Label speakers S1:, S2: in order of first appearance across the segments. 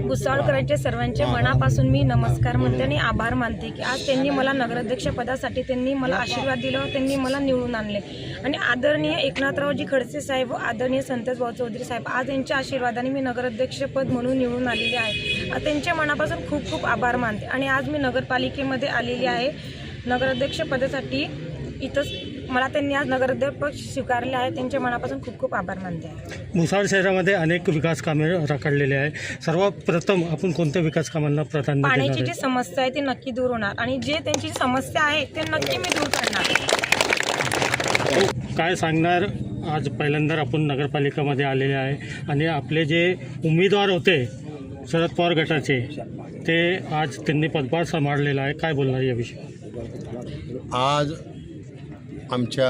S1: भुसावळकरांचे सर्वांचे मनापासून मी नमस्कार म्हणते आणि आभार मानते की आज त्यांनी मला नगराध्यक्ष पदासाठी त्यांनी मला आशीर्वाद दिला, त्यांनी मला निवडून आणले आणि आदरणीय एकनाथरावजी खडसे साहेब व आदरणीय संतोषभाऊ चौधरी साहेब आज यांच्या आशीर्वादाने मी नगराध्यक्षपद म्हणून निवडून आलेले आहे। त्यांच्या मनापासून खूप खूप आभार मानते आणि आज मी नगरपालिकेमध्ये आलेली आहे नगराध्यक्ष पदासाठी। इथं मला त्यांनी आज नगराध्यक्ष स्वीकारले आहे, त्यांच्या मनापासून खूप खूप आभार मानते आहे।
S2: भुसावळ शहरामध्ये अनेक विकास कामे रखडलेली आहे। सर्वप्रथम आपण कोणत्या विकास कामांना प्राधान्य देणार आहे?
S1: पाण्याची जी समस्या आहे ती नक्की दूर होणार आणि जे त्यांची समस्या आहे ते नक्की मी दूर करणार।
S2: काय सांगणार? आज पहिल्यांदा आपण नगरपालिकेमध्ये आलेले आहे आणि आपले जे उमेदवार होते शरद पवार गटाचे ते आज त्यांनी पदभार सांभाळलेला आहे, काय बोलणार याविषयी?
S3: आज आमच्या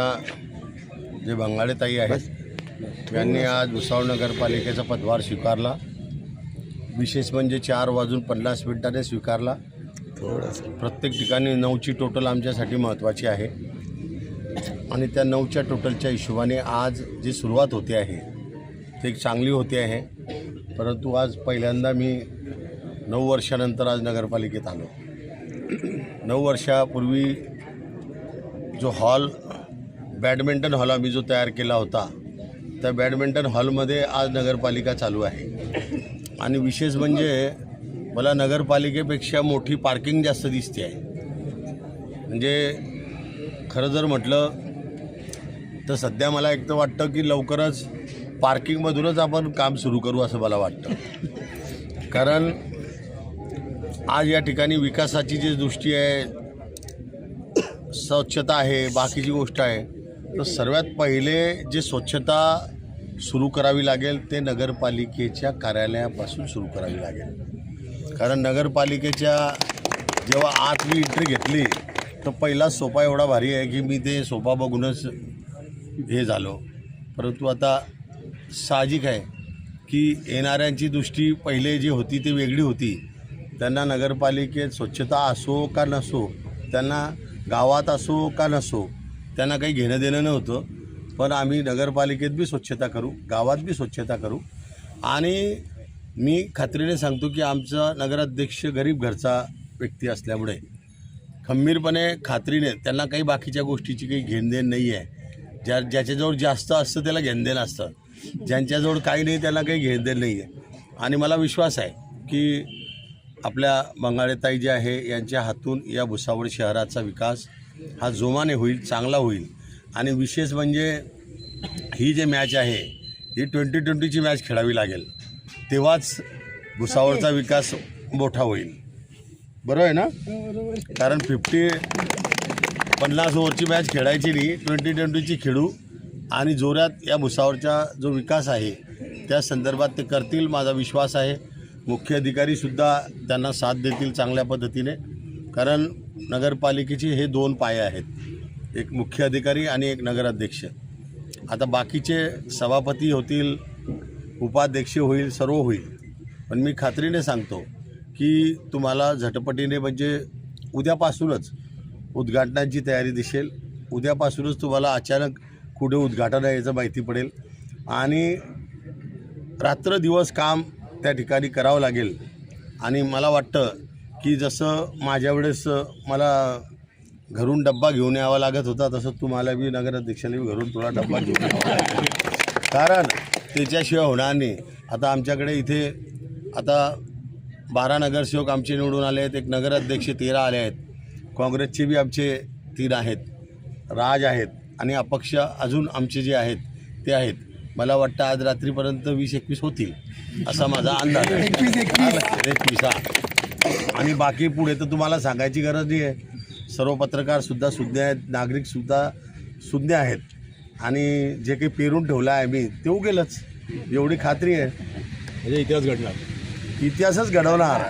S3: जे बंगाळेताई आहेत यांनी आज भुसावळ नगरपालिकेचा पदभार स्वीकारला। विशेष म्हणजे 4:50 स्वीकारला। प्रत्येक ठिकाणी 9ची टोटल आमच्यासाठी महत्त्वाची आहे आणि त्या 9च्या टोटलच्या हिशोबाने आज जी सुरुवात होते आहे ते एक चांगली होते आहे। परंतु आज पहिल्यांदा मी 9 वर्षानंतर आज नगरपालिकेत आलो। 9 वर्षापूर्वी जो हॉल बॅडमिंटन हॉल आम्ही जो तयार केला होता त्या बॅडमिंटन हॉलमध्ये आज नगरपालिका चालू आहे आणि विशेष म्हणजे मला नगरपालिकेपेक्षा मोठी पार्किंग जास्त दिसते आहे। म्हणजे खरं जर म्हटलं तर सध्या मला एक तर वाटतं की लवकरच पार्किंगमधूनच आपण काम सुरू करू असं मला वाटतं। कारण आज या ठिकाणी विकासाची जी दृष्टी आहे, स्वच्छता आहे, बाकीची गोष्ट आहे, तर सर्वात पहिले जे स्वच्छता सुरू करावी लागेल ते नगरपालिकेच्या कार्यालयापासून सुरू करावी लागेल। कारण नगरपालिकेच्या जेव्हा आत मी एंट्री घेतली तर पहिला सोफा एवढा भारी आहे की मी ते सोफा बघूनच हे झालो। परंतु आता साहजिक आहे की येणाऱ्यांची दृष्टी पहिले जी होती ती वेगळी होती। त्यांना नगरपालिकेत स्वच्छता असो का नसो, त्यांना गावात असो का नसो, त्यांना काही घेणं देणं नव्हतं। पण आम्ही नगरपालिकेत बी स्वच्छता करू, गावात बी स्वच्छता करू आणि मी खात्रीने सांगतो की आमचा नगराध्यक्ष गरीब घरचा व्यक्ती असल्यामुळे खंबीरपणे खात्रीने त्यांना काही बाकीच्या गोष्टीची काही घेणदेण नाही आहे। ज्याच्याजवळ जास्त असतं त्याला घेणदेण असतं, ज्यांच्याजवळ काही नाही त्याला काही घेणदेण नाही आहे। आणि मला विश्वास आहे की आपल्या बंगाळेताई जे आहे यांच्या हातून या भुसावळ शहराचा विकास हा जोमाने होईल, चांगला होईल। आणि विशेष म्हणजे ही जे मॅच आहे ही 2020ची मॅच खेळावी लागेल, तेव्हाच भुसावळचा विकास मोठा होईल। बरोबर आहे ना? कारण 50 ओव्हरची मॅच खेळायची नाही, 2020ची खेळू आणि जोरात या भुसावळचा जो विकास आहे त्या संदर्भात ते करतील, माझा विश्वास आहे। मुख्य अधिकारीसुद्धा त्यांना साथ देतील चांगल्या पद्धतीने। कारण नगरपालिकेचे हे 2 पाये आहेत, एक मुख्य अधिकारी आणि एक नगराध्यक्ष। आता बाकीचे सभापती होतील, उपाध्यक्ष होईल, सर्व होईल, पण मी खात्रीने सांगतो की तुम्हाला झटपटीने म्हणजे उद्यापासूनच उद्घाटनाची तयारी दिसेल। उद्यापासूनच तुम्हाला अचानक कुठे उद्घाटन आहे याचं माहिती पडेल आणि रात्रदिवस काम त्या ठिकाणी करावं लागेल। आणि मला वाटतं की जसं माझ्या वेळेस मला घरून डब्बा घेऊन यावा लागत होता तसं तुम्हाला बी नगराध्यक्षाला बी घरून थोडा डब्बा घेऊन यावा लागेल, कारण त्याच्याशिवाय होणार नाही। आता आमच्याकडे इथे आता 12 नगरसेवक आमचे निवडून आले आहेत, एक नगराध्यक्ष 13 आले आहेत, काँग्रेसचे बी आमचे 3 आहेत, राज आहेत आणि अपक्ष अजून आमचे जे आहेत ते आहेत। मला वाटतं आज रात्रीपर्यंत 20-21 होतील असा माझा अंदाज आहे। 21 आणि बाकी पुढे तर तुम्हाला सांगायची गरज नाही आहे। सर्व पत्रकारसुद्धा सुज्ञ आहेत, नागरिकसुद्धा सुज्ञ आहेत आणि जे काही पेरून ठेवलं आहे मी ते उगेलच एवढी खात्री आहे। म्हणजे इतिहासच घडवणार।